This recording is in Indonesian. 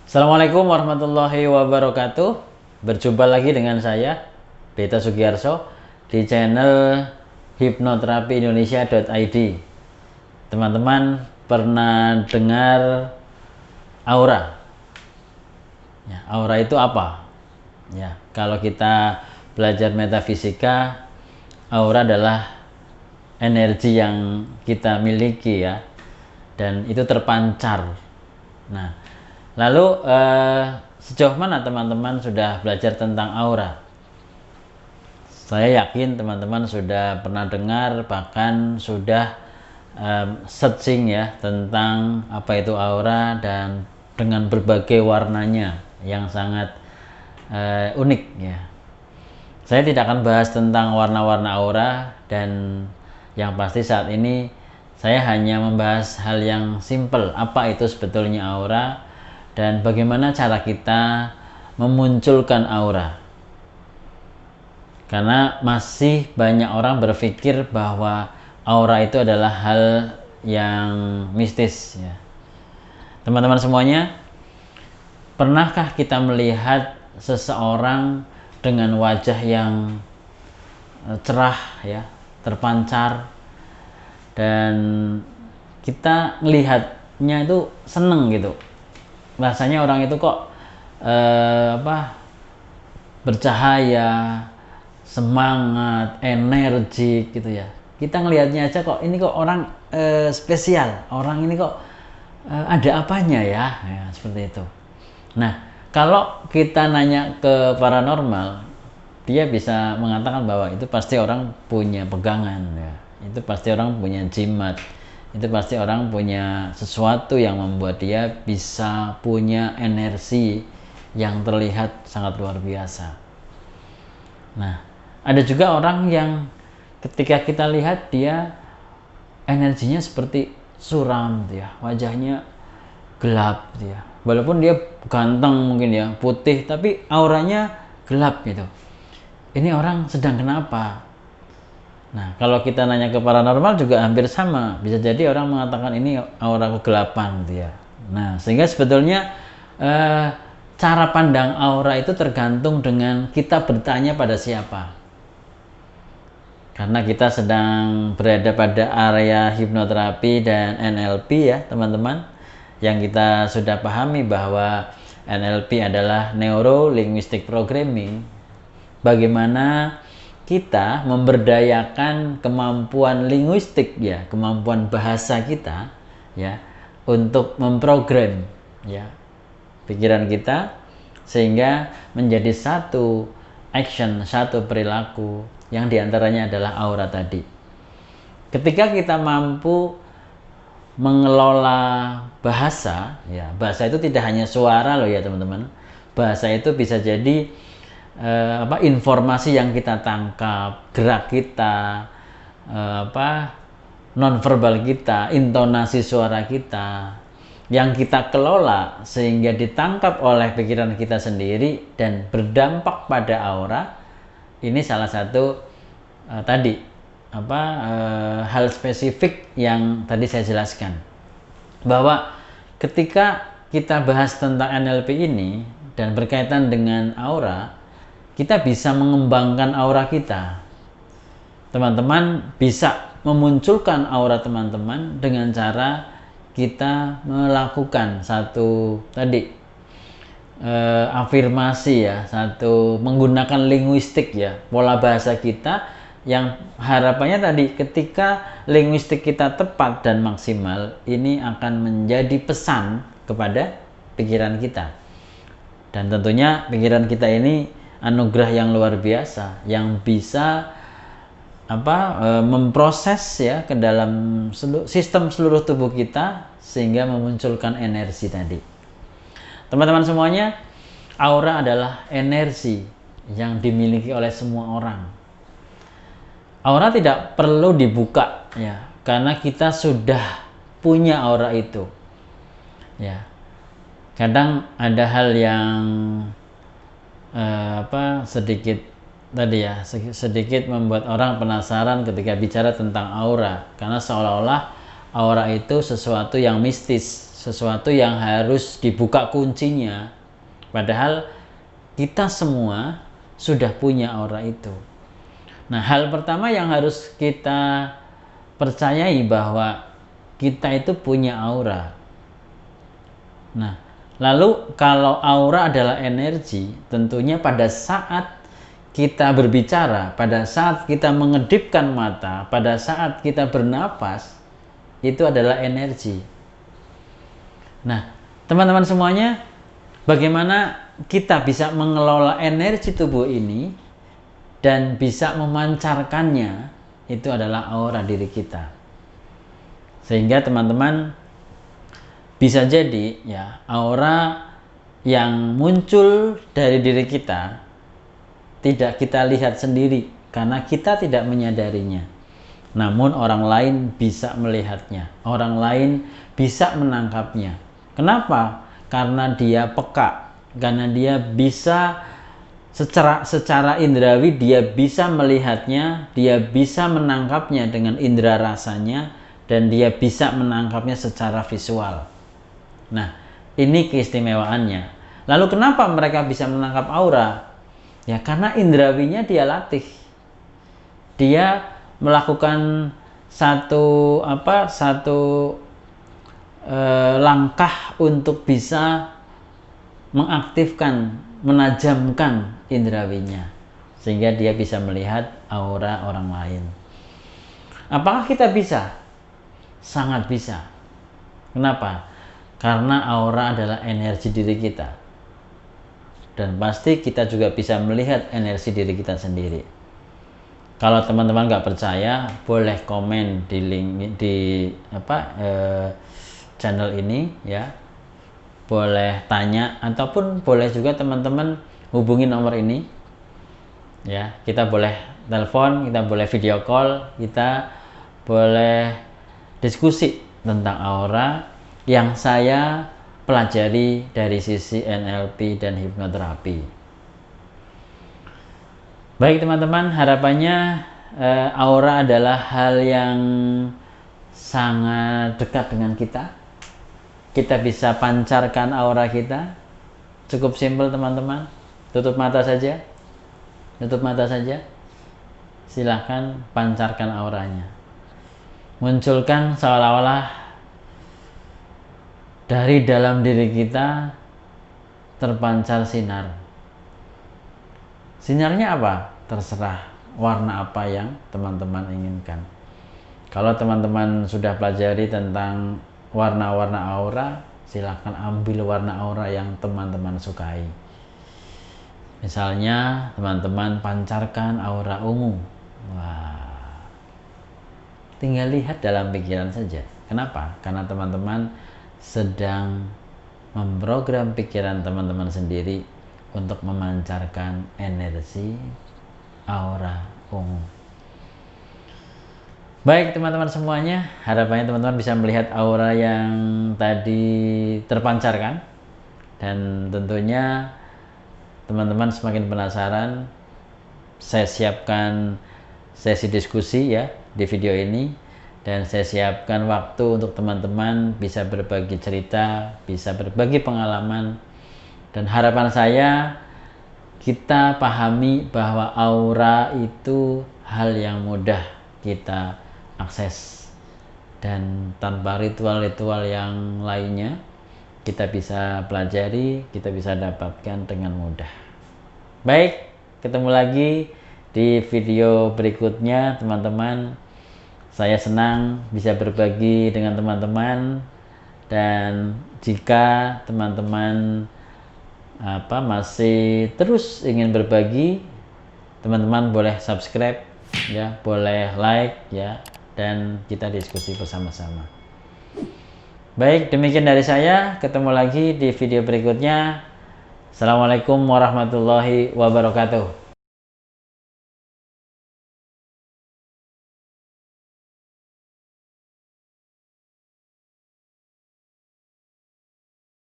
Assalamualaikum warahmatullahi wabarakatuh. Berjumpa lagi dengan saya, Beta Sugiarso, di channel hipnoterapiindonesia.id. Teman-teman pernah dengar aura? Ya, aura itu apa? Ya, kalau kita belajar metafisika, aura adalah energi yang kita miliki ya, dan itu terpancar. Nah, lalu sejauh mana teman-teman sudah belajar tentang aura? Saya yakin teman-teman sudah pernah dengar, bahkan sudah searching ya tentang apa itu aura, dan dengan berbagai warnanya yang sangat unik ya. Saya tidak akan bahas tentang warna-warna aura, dan yang pasti saat ini saya hanya membahas hal yang simple, apa itu sebetulnya aura dan bagaimana cara kita memunculkan aura. Karena masih banyak orang berpikir bahwa aura itu adalah hal yang mistis ya. Teman-teman semuanya, pernahkah kita melihat seseorang dengan wajah yang cerah ya, terpancar, dan kita melihatnya itu seneng gitu, rasanya orang itu kok bercahaya, semangat, energik gitu ya. Kita ngelihatnya aja kok ini kok orang spesial, orang ini kok ada apanya ya, seperti itu. Nah, kalau kita nanya ke paranormal, dia bisa mengatakan bahwa itu pasti orang punya pegangan ya. Itu pasti orang punya jimat. Itu pasti orang punya sesuatu yang membuat dia bisa punya energi yang terlihat sangat luar biasa. Nah, ada juga orang yang ketika kita lihat dia energinya seperti suram ya, wajahnya gelap ya. Walaupun dia ganteng mungkin ya, putih, tapi auranya gelap gitu. Ini orang sedang kenapa? Nah, kalau kita nanya ke paranormal juga hampir sama. Bisa jadi orang mengatakan ini aura kegelapan gitu ya. Nah, sehingga sebetulnya cara pandang aura itu tergantung dengan kita bertanya pada siapa. Karena kita sedang berada pada area hipnoterapi dan NLP ya teman-teman, yang kita sudah pahami bahwa NLP adalah Neuro Linguistic Programming. Bagaimana kita memberdayakan kemampuan linguistik ya, kemampuan bahasa kita ya, untuk memprogram ya pikiran kita sehingga menjadi satu action, satu perilaku yang diantaranya adalah aura tadi. Ketika kita mampu mengelola bahasa ya, bahasa itu tidak hanya suara loh ya teman-teman. Bahasa itu bisa jadi informasi yang kita tangkap, gerak kita, nonverbal kita, intonasi suara kita yang kita kelola sehingga ditangkap oleh pikiran kita sendiri dan berdampak pada aura. Ini salah satu hal spesifik yang tadi saya jelaskan, bahwa ketika kita bahas tentang NLP ini dan berkaitan dengan aura, kita bisa mengembangkan aura kita. Teman-teman bisa memunculkan aura teman-teman dengan cara kita melakukan satu afirmasi ya, satu menggunakan linguistik ya, pola bahasa kita yang harapannya tadi ketika linguistik kita tepat dan maksimal, ini akan menjadi pesan kepada pikiran kita. Dan tentunya pikiran kita ini anugerah yang luar biasa yang bisa memproses ya ke dalam sistem seluruh tubuh kita sehingga memunculkan energi tadi. Teman-teman semuanya, aura adalah energi yang dimiliki oleh semua orang. Aura tidak perlu dibuka ya, karena kita sudah punya aura itu. Ya. Kadang ada hal yang sedikit membuat orang penasaran ketika bicara tentang aura, karena seolah-olah aura itu sesuatu yang mistis, sesuatu yang harus dibuka kuncinya. Padahal kita semua sudah punya aura itu. Nah, hal pertama yang harus kita percayai bahwa kita itu punya aura. Nah, lalu kalau aura adalah energi, tentunya pada saat kita berbicara, pada saat kita mengedipkan mata, pada saat kita bernapas, itu adalah energi. Nah, teman-teman semuanya, bagaimana kita bisa mengelola energi tubuh ini dan bisa memancarkannya, itu adalah aura diri kita. Sehingga teman-teman bisa jadi ya, aura yang muncul dari diri kita tidak kita lihat sendiri karena kita tidak menyadarinya. Namun orang lain bisa melihatnya, orang lain bisa menangkapnya. Kenapa? Karena dia peka, karena dia bisa secara indrawi, dia bisa melihatnya, dia bisa menangkapnya dengan indera rasanya, dan dia bisa menangkapnya secara visual. Nah, ini keistimewaannya. Lalu kenapa mereka bisa menangkap aura? Ya karena indrawinya dia latih. Dia melakukan satu langkah untuk bisa mengaktifkan, menajamkan indrawinya, sehingga dia bisa melihat aura orang lain. Apakah kita bisa? Sangat bisa. Kenapa? Karena aura adalah energi diri kita. Dan pasti kita juga bisa melihat energi diri kita sendiri. Kalau teman-teman nggak percaya, boleh komen di link di channel ini ya. Boleh tanya ataupun boleh juga teman-teman hubungi nomor ini. Ya, kita boleh telepon, kita boleh video call, kita boleh diskusi tentang aura yang saya pelajari dari sisi NLP dan hipnoterapi. Baik teman-teman, harapannya aura adalah hal yang sangat dekat dengan kita. Kita bisa pancarkan aura kita. Cukup simpel teman-teman. Tutup mata saja. Tutup mata saja. Silahkan pancarkan auranya. Munculkan seolah-olah dari dalam diri kita terpancar sinar. Sinarnya apa? Terserah warna apa yang teman-teman inginkan. Kalau teman-teman sudah pelajari tentang warna-warna aura, silahkan ambil warna aura yang teman-teman sukai. Misalnya teman-teman pancarkan aura ungu. Wah, tinggal lihat dalam pikiran saja. Kenapa? Karena teman-teman sedang memprogram pikiran teman-teman sendiri untuk memancarkan energi aura ungu. Baik teman-teman semuanya, harapannya teman-teman bisa melihat aura yang tadi terpancarkan, dan tentunya teman-teman semakin penasaran. Saya siapkan sesi diskusi ya di video ini, dan saya siapkan waktu untuk teman-teman bisa berbagi cerita, bisa berbagi pengalaman. Dan harapan saya, kita pahami bahwa aura itu hal yang mudah kita akses, dan tanpa ritual-ritual yang lainnya kita bisa pelajari, kita bisa dapatkan dengan mudah. Baik, ketemu lagi di video berikutnya teman-teman. Saya senang bisa berbagi dengan teman-teman, dan jika teman-teman masih terus ingin berbagi, teman-teman boleh subscribe ya, boleh like ya, dan kita diskusi bersama-sama. Baik, demikian dari saya. Ketemu lagi di video berikutnya. Assalamualaikum warahmatullahi wabarakatuh.